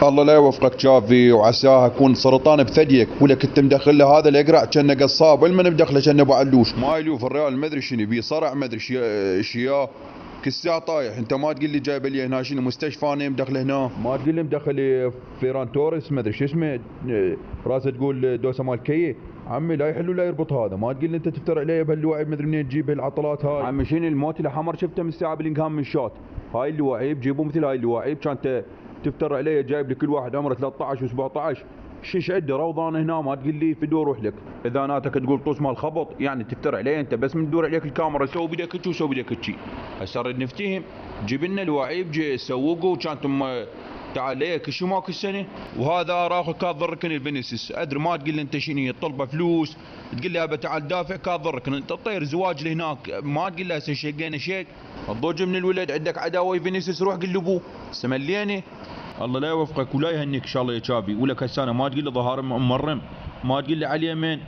الله لا يوفقك تشافي، وعساها يكون سرطان بثديك، ولك انت مدخل له هذا الاقرع كانه قصاب، المن مدخله كانه ابو علوش، ما يلوف الريال ما ادري شنو بيه، صرع ما ادري شياه كساع طايح. انت ما تقول لي جايب لي هنا شنو مستشفى انا مدخله هنا، ما تقول لي مدخل فيران توريس ما ادري شو اسمه، راسه تقول دوسه مال كيه. عمي لا يحل ولا يربط هذا، ما تقول لي انت تفتر عليه بهاللوعي ما ادري منين تجيب هالعطلات هاي. عمي شنو الموت الحمر شفته من الساعه بلينغهام من شوت، هاي اللواعيب جيبوا مثل هاي اللواعيب كانت تفتر عليه جايب لكل واحد عمره 13 و17 شيش عده روضان هنا، ما تقول لي فدو روح لك. اذا ناتك تقول طوس مال خبط يعني تفتر عليه انت، بس من تدور عليك الكاميرا سوي بدك هيك وسوي بدك هيك. هسه نريد نفتهم، جيب لنا الواعيب سوقوا كانتم تعال ليك شو ماكو السنه، وهذا راخذ كاضرك الفينيسيوس ادري، ما تقول لي انت شنو طلبه فلوس تقول لي ابى تعال دافع كاضرك انت طير زواج لهناك، ما تقول له هسه شقينا شيك الضوج من الولد عندك عداوه فينيسيوس روح قل لابوه سمليني. الله لا يوفقك ولا يهنيك ان شاء الله يا تشافي، ولك هسه ما تقول لي ظهر مرم، ما تقول لي على اليمين.